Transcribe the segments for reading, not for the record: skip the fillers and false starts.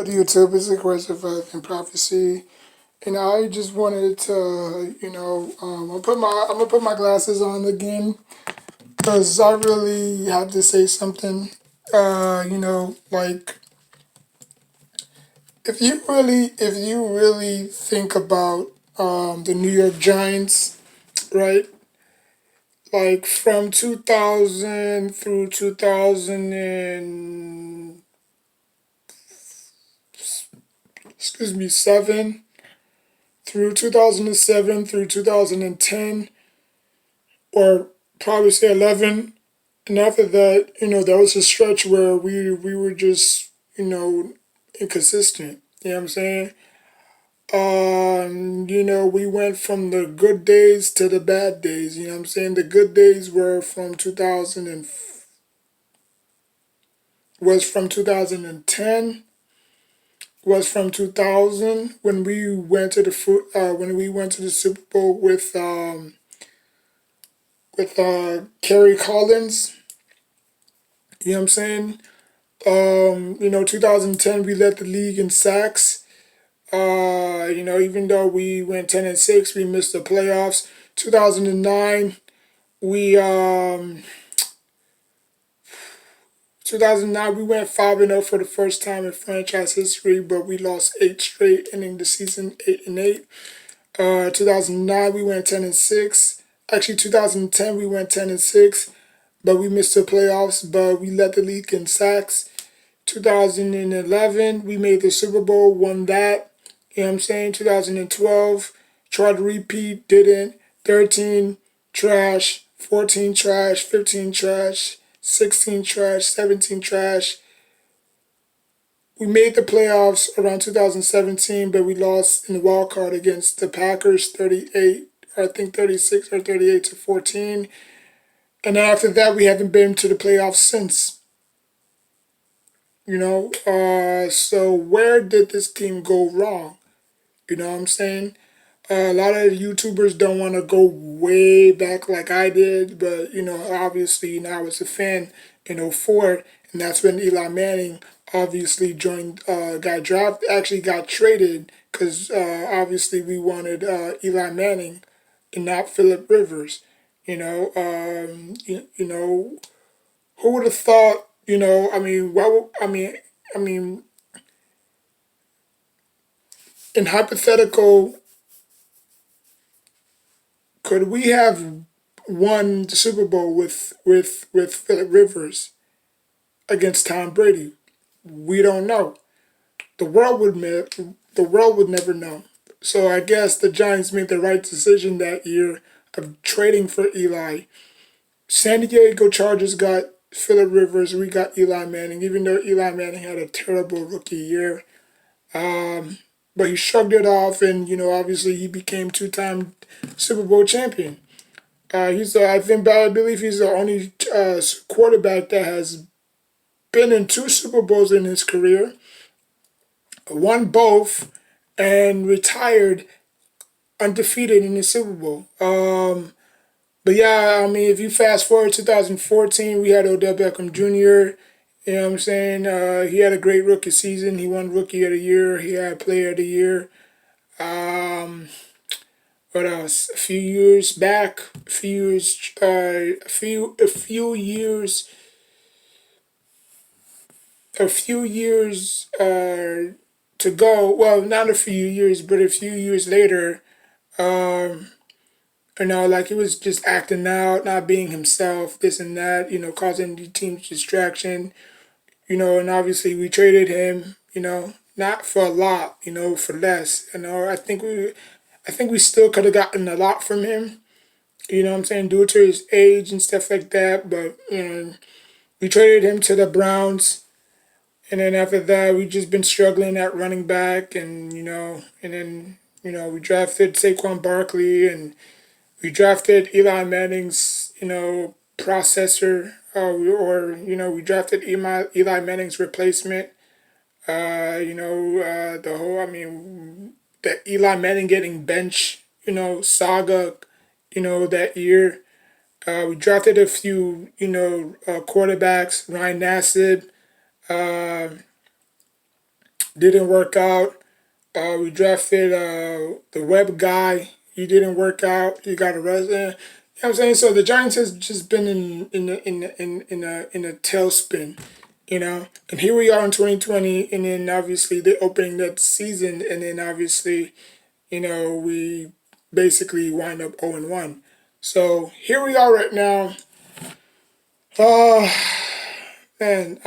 Good YouTube is a question of faith and prophecy, and I just wanted to, I'm gonna put my glasses on again because I really had to say something. Like if you really think about the New York Giants, right? Like from 2000 through 2000 and excuse me 7 through 2007 through 2010, or probably say 11. And after that, there was a stretch where we were just, inconsistent. You know what I'm saying? We went from the good days to the bad days. You know what I'm saying? The good days were from 2000 and was from 2010, was from 2000 when we went to the Super Bowl with Kerry Collins. You know what I'm saying? 2010 we led the league in sacks. Even though we went 10-6, we missed the playoffs. 2009 we 2009 we went 5-0 for the first time in franchise history, but we lost eight straight, ending the season 8-8. 2009 we went 10-6. Actually, 2010 we went 10-6, but we missed the playoffs. But we led the league in sacks. 2011 we made the Super Bowl, won that. You know what I'm saying? 2012 tried to repeat, didn't. 13 trash. 14 trash. 15 trash. 16 trash. 17 trash. We made the playoffs around 2017, but we lost in the wild card against the Packers 38, or I think 36 or 38-14. And then after that, we haven't been to the playoffs since. So where did this team go wrong? You know what I'm saying? A lot of YouTubers don't want to go way back like I did, but obviously, I was a fan in '04, and that's when Eli Manning obviously joined, got drafted, actually got traded, because obviously we wanted Eli Manning and not Philip Rivers. Who would have thought? I mean, I mean, in hypothetical, could we have won the Super Bowl with Philip Rivers against Tom Brady? We don't know. The world would never know. So I guess the Giants made the right decision that year of trading for Eli. San Diego Chargers got Philip Rivers. We got Eli Manning, even though Eli Manning had a terrible rookie year. But he shrugged it off, and obviously he became two-time Super Bowl champion. I believe he's the only quarterback that has been in two Super Bowls in his career, won both, and retired undefeated in the Super Bowl. But yeah, I mean, if you fast forward 2014, we had Odell Beckham Jr. You know what I'm saying? He had a great rookie season. He won Rookie of the Year. He had Player of the Year. Um, what else? A few years back, a few years to go. Well, not a few years, but a few years later. Um, like he was just acting out, not being himself, this and that. Causing the team's distraction. And obviously we traded him. Not for a lot. For less. I think we still could have gotten a lot from him. You know what I'm saying? Due to his age and stuff like that. But we traded him to the Browns. And then after that, we just been struggling at running back, and then we drafted Saquon Barkley, and we drafted Eli Manning's processor, we drafted Eli Manning's replacement. The whole the Eli Manning getting bench saga, that year. We drafted a few quarterbacks, Ryan Nassib. Uh, Didn't work out. We drafted the web guy. He didn't work out. He got arrested. You know what I'm saying? So the Giants has just been in a tailspin, you know. And here we are in 2020, and then obviously they opening that season, and then obviously, we basically wind up 0-1. So here we are right now. Uh man,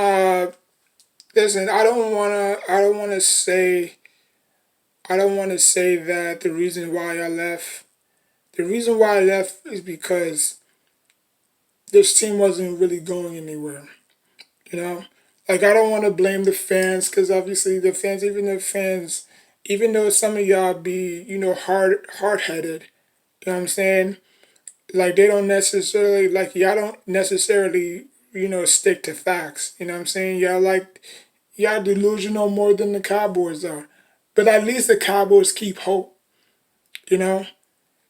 listen, I don't wanna say that the reason why I left. The reason why I left is because this team wasn't really going anywhere. You know, like I don't want to blame the fans because obviously the fans, even though some of y'all be hard headed, you know what I'm saying? Like they don't necessarily like y'all don't necessarily stick to facts. You know what I'm saying? Y'all delusional more than the Cowboys are, but at least the Cowboys keep hope. You know,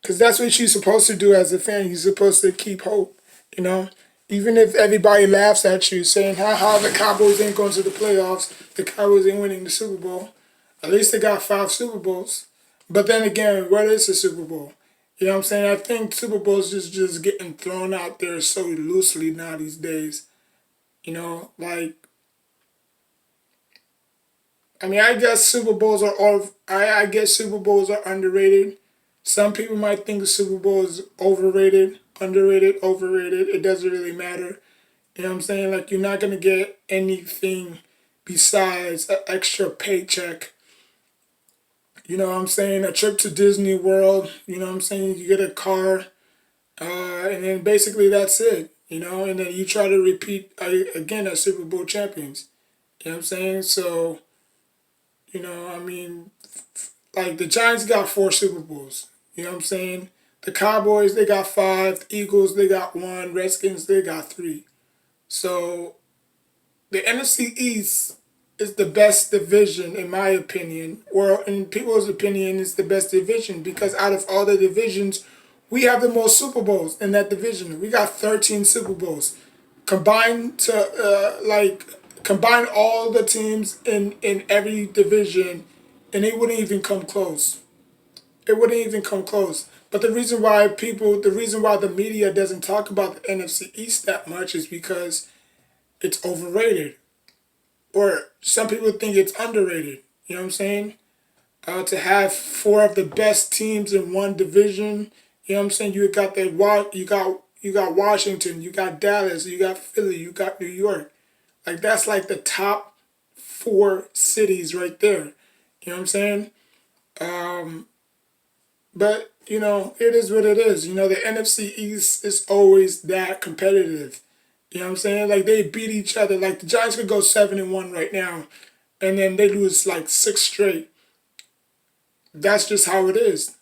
because that's what you're supposed to do as a fan. You're supposed to keep hope, you know? Even if everybody laughs at you saying, how the Cowboys ain't going to the playoffs, the Cowboys ain't winning the Super Bowl. At least they got 5 Super Bowls. But then again, what is a Super Bowl? You know what I'm saying? I think Super Bowls just getting thrown out there so loosely now these days. Like, I mean, I guess Super Bowls are all. I guess Super Bowls are underrated. Some people might think the Super Bowl is overrated, underrated, overrated. It doesn't really matter. You know what I'm saying? Like you're not gonna get anything besides an extra paycheck. You know what I'm saying? A trip to Disney World. You know what I'm saying? You get a car, and then basically that's it. And then you try to repeat again as Super Bowl champions. You know what I'm saying? So I mean, like the Giants got 4 Super Bowls. You know what I'm saying? The Cowboys they got 5. The Eagles they got 1. Redskins they got 3. So the NFC East is the best division in my opinion, or in people's opinion, is the best division because out of all the divisions, we have the most Super Bowls in that division. We got 13 Super Bowls combined to combine all the teams in every division, and it wouldn't even come close. It wouldn't even come close. But the reason why the media doesn't talk about the NFC East that much is because it's overrated, or some people think it's underrated. You know what I'm saying? To have 4 of the best teams in one division, you know what I'm saying? You got Washington, you got Dallas, you got Philly, you got New York. Like that's like the top 4 cities right there. You know what I'm saying? But it is what it is. The NFC East is always that competitive. You know what I'm saying? Like they beat each other. Like the Giants could go 7-1 right now, and then they lose like 6 straight. That's just how it is.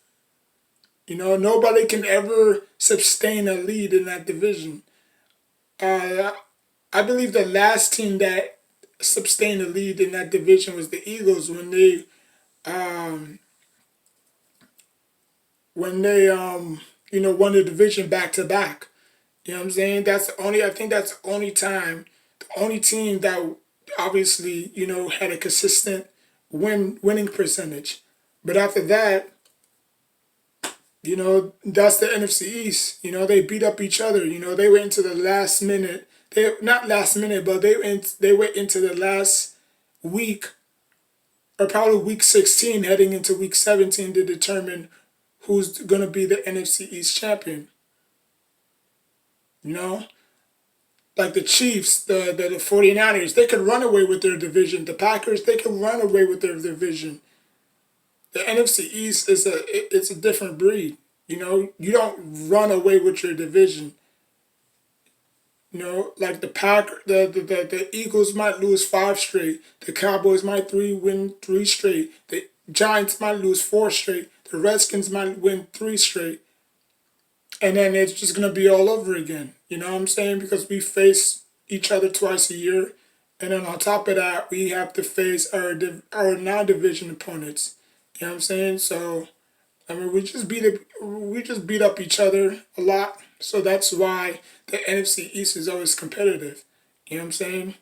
Nobody can ever sustain a lead in that division. Uh, I believe the last team that sustained a lead in that division was the Eagles um, when they won the division back to back. You know what I'm saying? I think that's the only time, the only team that obviously, had a consistent winning percentage. But after that, that's the NFC East. They beat up each other. They went into the last minute. They not last minute, but they went into the last week, or probably week 16 heading into week 17 to determine who's gonna be the NFC East champion. You know? Like the Chiefs, the 49ers, they could run away with their division. The Packers, they could run away with their division. The NFC East it's a different breed. You don't run away with your division. Like the Eagles might lose 5 straight. The Cowboys might win 3 straight. The Giants might lose 4 straight. The Redskins might win 3 straight. And then it's just gonna be all over again. You know what I'm saying? Because we face each other twice a year, and then on top of that, we have to face our non-division opponents. You know what I'm saying? So I mean, we just beat up each other a lot. So that's why the NFC East is always competitive. You know what I'm saying?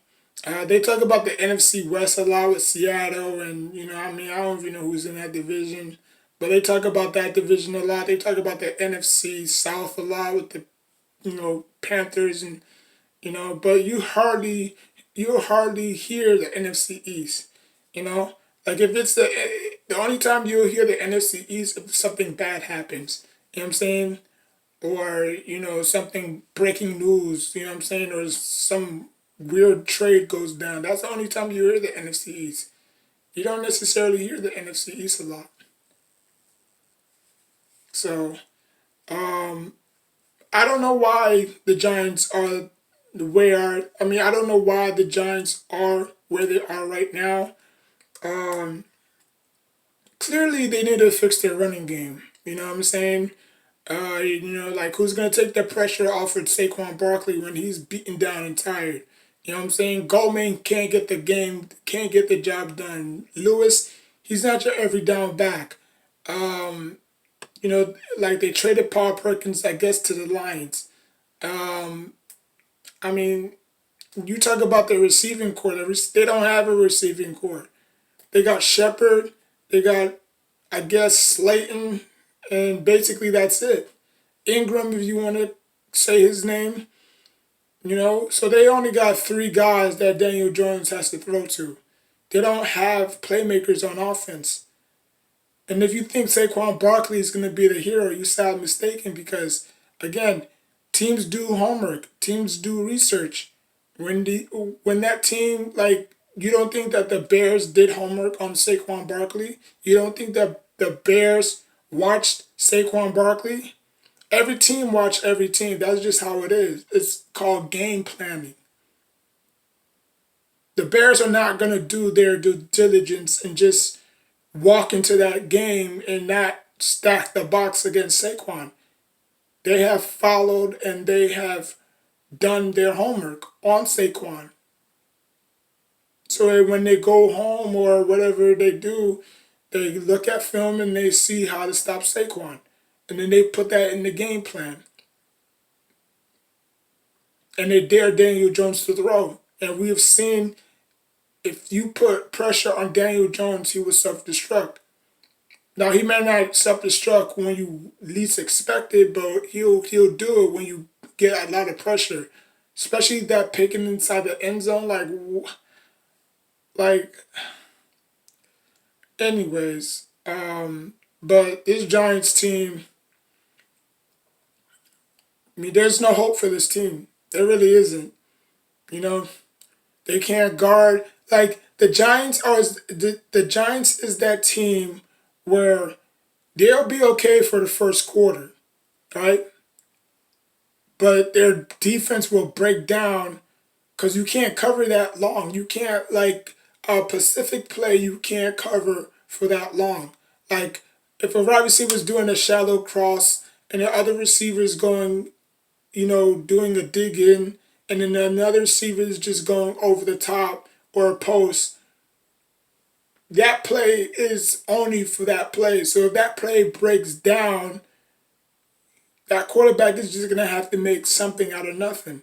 They talk about the NFC West a lot with Seattle, and I don't even know who's in that division, but they talk about that division a lot. They talk about the NFC South a lot with the Panthers, and but you hardly hear the NFC East. You know, like if it's the only time you'll hear the NFC East if something bad happens. You know what I'm saying? Or something breaking news. You know what I'm saying? Or some weird trade goes down. That's the only time you hear the NFC East. You don't necessarily hear the NFC East a lot. So I don't know why the Giants are the way are. I mean, I don't know why the Giants are where they are right now. Um, Clearly, they need to fix their running game. You know what I'm saying? Like who's gonna take the pressure off of Saquon Barkley when he's beaten down and tired? You know what I'm saying? Goldman can't get the job done. Lewis, he's not your every down back. Um, like they traded Paul Perkins, I guess, to the Lions. Um, I mean, you talk about the receiving core. They don't have a receiving core. They got Shepard. They got, I guess, Slayton, and basically that's it. Ingram, if you want to say his name. So they only got three guys that Daniel Jones has to throw to. They don't have playmakers on offense. And if you think Saquon Barkley is going to be the hero, you sound mistaken because, again, teams do homework, teams do research. When that team, like, you don't think that the Bears did homework on Saquon Barkley? You don't think that the Bears watched Saquon Barkley? Every team watch every team. That's just how it is. It's called game planning. The Bears are not going to do their due diligence and just walk into that game and not stack the box against Saquon. They have followed and they have done their homework on Saquon. So when they go home or whatever they do, they look at film and they see how to stop Saquon. And then they put that in the game plan. And they dare Daniel Jones to throw. And we have seen if you put pressure on Daniel Jones, he will self-destruct. Now he may not self-destruct when you least expect it, but he'll do it when you get a lot of pressure, especially that picking inside the end zone. Like, anyways. But this Giants team, I mean, there's no hope for this team. There really isn't. You know, they can't guard. Like the Giants is that team where they'll be okay for the first quarter, right? But their defense will break down because you can't cover that long. You can't like a Pacific play. You can't cover for that long. Like if a wide receiver is doing a shallow cross and the other receiver is going, doing a dig in, and then another receiver is just going over the top or a post. That play is only for that play. So if that play breaks down, that quarterback is just gonna have to make something out of nothing.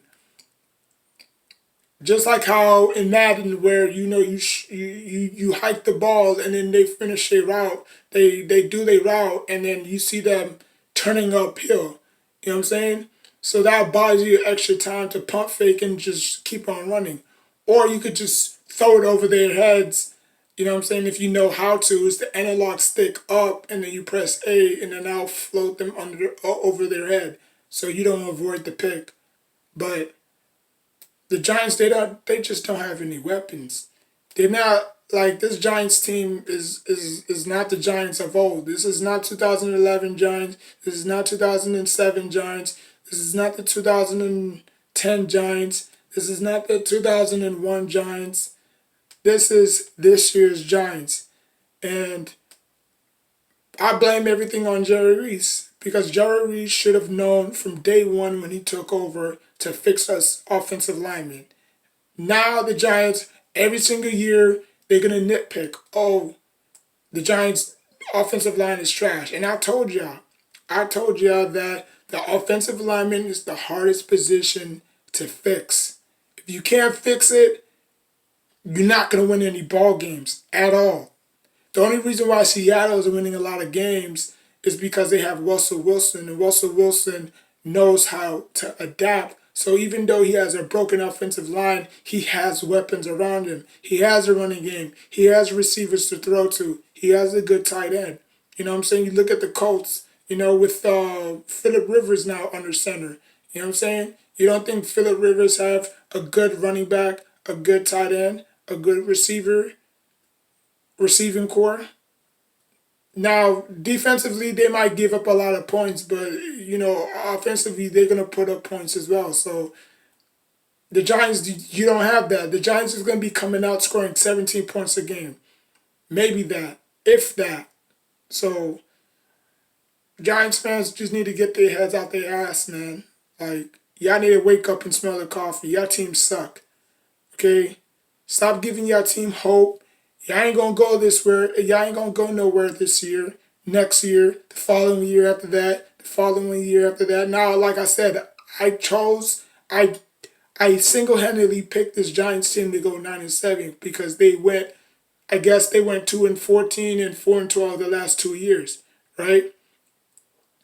Just like how in Madden, where you hike the ball and then they finish their route, they do their route and then you see them turning uphill. You know what I'm saying? So that buys you extra time to pump fake and just keep on running, or you could just throw it over their heads. You know what I'm saying? If you know how to, it's the analog stick up and then you press A and then I'll float them over their head, so you don't avoid the pick. But the Giants, they just don't have any weapons. They're not like this Giants team is not the Giants of old. This is not 2011 Giants. This is not 2007 Giants. This is not the 2010 Giants. This is not the 2001 Giants. This is this year's Giants. And I blame everything on Jerry Reese because Jerry Reese should have known from day one when he took over to fix us offensive linemen. Now the Giants, every single year, they're gonna nitpick. Oh, the Giants' offensive line is trash. And I told y'all that the offensive lineman is the hardest position to fix. If you can't fix it, you're not going to win any ball games at all. The only reason why Seattle is winning a lot of games is because they have Russell Wilson, and Russell Wilson knows how to adapt. So even though he has a broken offensive line, he has weapons around him. He has a running game. He has receivers to throw to. He has a good tight end. You know what I'm saying? You look at the Colts, with Phillip Rivers now under center. You know what I'm saying? You don't think Phillip Rivers have a good running back, a good tight end, a good receiving core? Now, defensively, they might give up a lot of points, but offensively, they're gonna put up points as well. So the Giants, you don't have that. The Giants is gonna be coming out scoring 17 points a game, maybe that, if that. So Giants fans just need to get their heads out their ass, man. Like y'all need to wake up and smell the coffee. Y'all team suck. Okay, stop giving y'all team hope. Y'all ain't gonna go this way. Y'all ain't gonna go nowhere this year, next year, the following year after that, the following year after that. Now, like I said, I chose I I single handedly picked this Giants team to go 9-7 because they went. I guess they went 2-14 and 4-12 the last 2 years, right?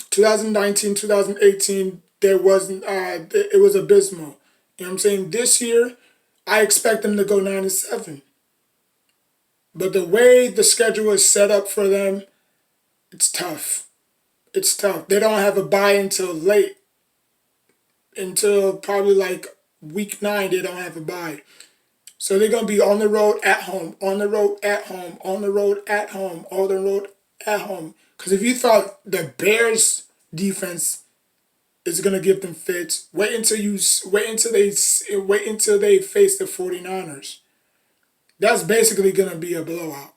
2019, 2018, there wasn't. It was abysmal. You know what I'm saying? This year, I expect them to go 9-7. But the way the schedule is set up for them, it's tough. It's tough. They don't have a bye until probably like week 9. They don't have a bye. So they're gonna be on the road at home, on the road at home, on the road at home, on the road at home. Because if you thought the Bears defense is gonna give them fits, wait until they face the 49ers. That's basically gonna be a blowout.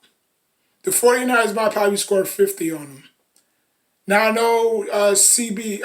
The 49ers might probably score 50 on them. Now I know not CB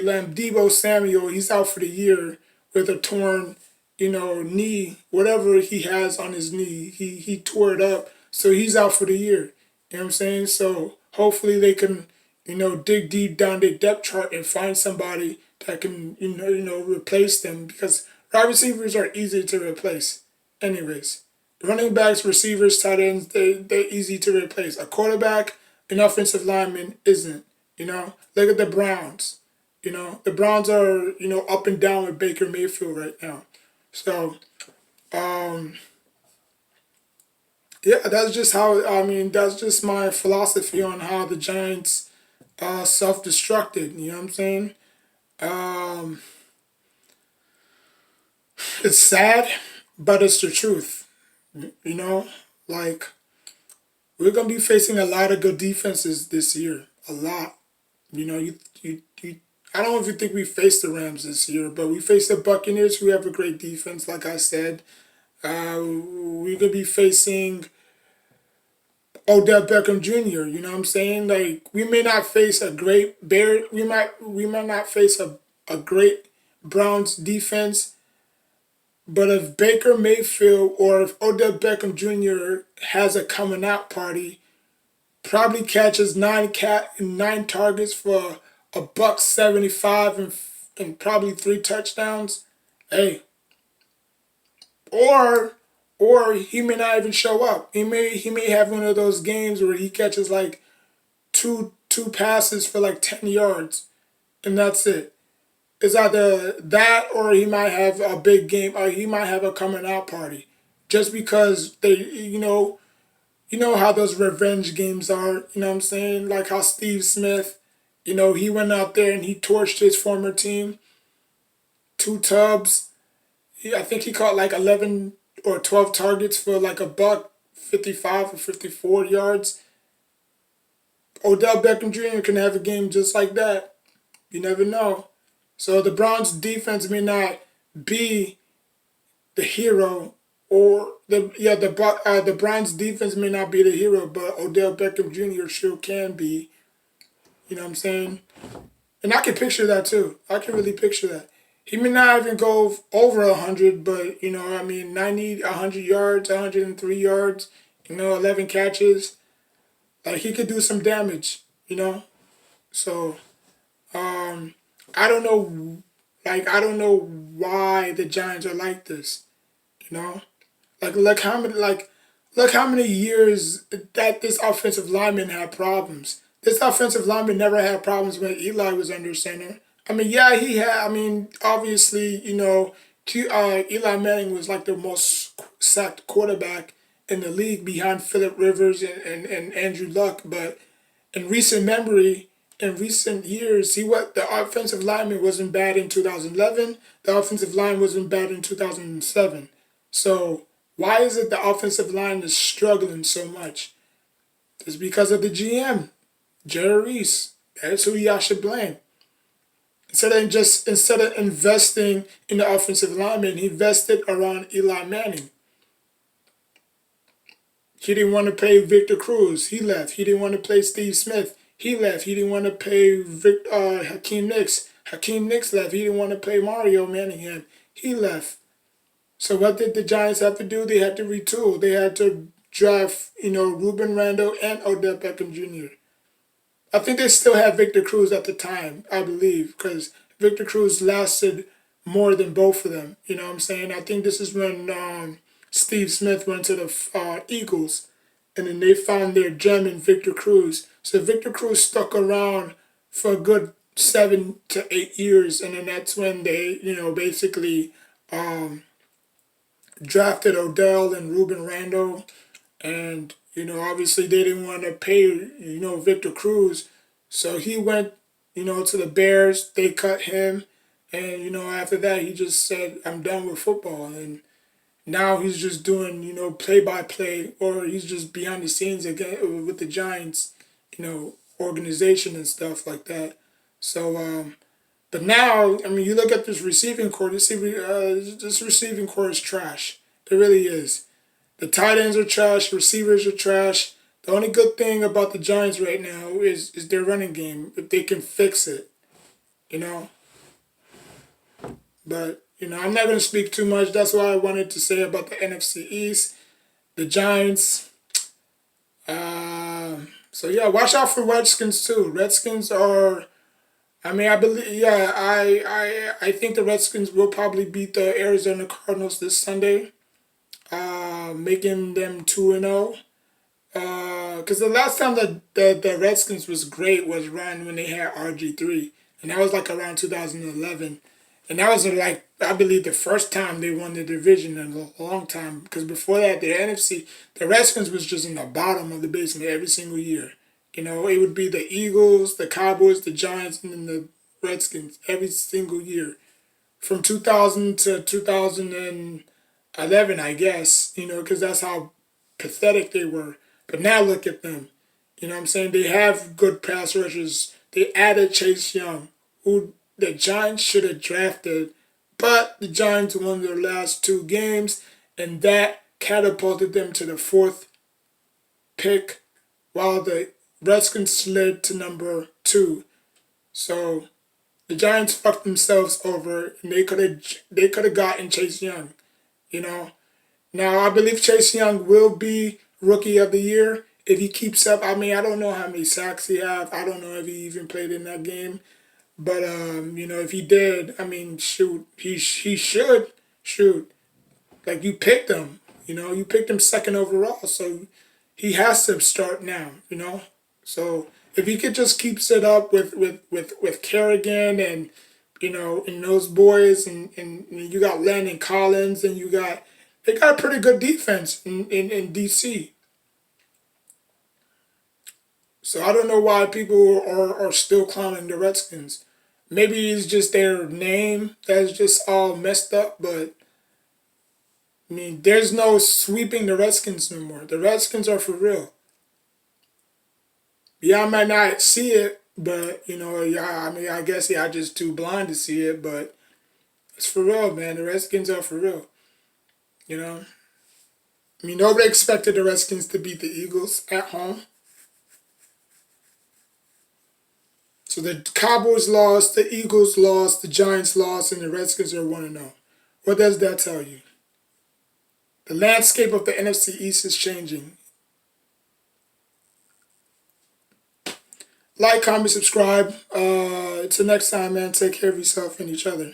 Lamb, Debo Samuel, he's out for the year with a torn, knee, whatever he has on his knee. He tore it up, so he's out for the year. You know what I'm saying? So hopefully they can, dig deep down their depth chart and find somebody that can, replace them because wide receivers are easy to replace. Anyways, running backs, receivers, tight ends, they're easy to replace. A quarterback, an offensive lineman isn't. Look at the Browns. The Browns are, up and down with Baker Mayfield right now. So, yeah, that's just my philosophy on how the Giants self-destructed. You know what I'm saying? Um, it's sad, but it's the truth. You know, like we're gonna be facing a lot of good defenses this year. A lot. You. I don't know if you think we faced the Rams this year, but we faced the Buccaneers, who have a great defense. Like I said, we're gonna be facing Odell Beckham Jr. You know what I'm saying? Like we may not face a great Bear. We might not face a great Browns defense, but if Baker Mayfield or if Odell Beckham Jr. has a coming out party, probably catches nine targets for $175 and probably 3 touchdowns. Hey, or he may not even show up. He may have one of those games where he catches like two passes for like 10 yards, and that's it. It's either that or he might have a big game or he might have a coming out party, just because you know how those revenge games are. You know what I'm saying? Like how Steve Smith, he went out there and he torched his former team. 2 tubs. I think he caught like 11 or 12 targets for like $155 or 54 yards. Odell Beckham Jr. can have a game just like that. You never know. So the Browns defense may not be the hero, or the Browns defense may not be the hero, but Odell Beckham Jr. sure can be. You know what I'm saying? And I can picture that too. I can really picture that. He may not even go over 100, but 90, 100 yards, 103 yards, 11 catches. Like he could do some damage. So I don't know, I don't know why the Giants are like this. You know, Like look how many years that this offensive lineman had problems. This offensive lineman never had problems when Eli was under center. I mean, yeah, he had. I mean, obviously, Eli Manning was like the most sacked quarterback in the league behind Philip Rivers and Andrew Luck. But in recent memory, in recent years, see what the offensive lineman wasn't bad in 2011. The offensive line wasn't bad in 2007. So why is it the offensive line is struggling so much? It's because of the GM, Jerry Reese. That's who y'all should blame. Instead of investing in the offensive lineman, he invested around Eli Manning. He didn't want to pay Victor Cruz. He left. He didn't want to pay Steve Smith. He left. He didn't want to pay Hakeem Nicks. Hakeem Nicks left. He didn't want to pay Mario Manningham. He left. So what did the Giants have to do? They had to retool. They had to draft, Ruben Randall and Odell Beckham Jr. I think they still had Victor Cruz at the time, I believe, because Victor Cruz lasted more than both of them. You know what I'm saying? I think this is when Steve Smith went to the Eagles, and then they found their gem in Victor Cruz. So Victor Cruz stuck around for a good 7 to 8 years, and then that's when they, basically drafted Odell and Ruben Randall, and obviously they didn't want to pay Victor Cruz, so he went to the Bears. They cut him, and after that he just said, "I'm done with football," and now he's just doing play by play, or he's just behind the scenes again with the Giants, organization and stuff like that. So but now, I mean, you look at this receiving core. This receiving core is trash. It really is. The tight ends are trash. Receivers are trash. The only good thing about the Giants right now is their running game. If they can fix it, you know. But I'm not going to speak too much. That's what I wanted to say about the NFC East, the Giants. So yeah, watch out for Redskins too. Redskins are. I mean, I believe. Yeah, I think the Redskins will probably beat the Arizona Cardinals this Sunday, making them 2-0. Because the last time the Redskins was great was around when they had RG3, and that was like around 2011, and that was like I believe the first time they won the division in a long time. Because before that, the Redskins was just in the bottom of the basement every single year. It would be the Eagles, the Cowboys, the Giants, and then the Redskins every single year from 2000 to 2011, I guess. Because that's how pathetic they were. But now look at them. You know what I'm saying? They have good pass rushers. They added Chase Young, who the Giants should have drafted, but the Giants won their last two games, and that catapulted them to the fourth pick, while the Redskins slid to number 2. So the Giants fucked themselves over, and they could have gotten Chase Young. You know. Now I believe Chase Young will be Rookie of the Year if he keeps up. I mean, I don't know how many sacks he have. I don't know if he even played in that game. But if he did, I mean, shoot, he should shoot. Like you picked him, you picked him second overall, so he has to start now, So if he could just keeps it up with Kerrigan and and those boys, and you got Landon Collins, and they got a pretty good defense in DC. So I don't know why people are still clowning the Redskins. Maybe it's just their name that's just all messed up, but I mean, there's no sweeping the Redskins no more. The Redskins are for real. Yeah, I might not see it, but yeah, I mean, I guess I just too blind to see it, but it's for real, man. The Redskins are for real. You know, I mean, nobody expected the Redskins to beat the Eagles at home. So the Cowboys lost, the Eagles lost, the Giants lost, and the Redskins are 1-0. What does that tell you? The landscape of the NFC East is changing. Like, comment, subscribe. Until next time, man, take care of yourself and each other.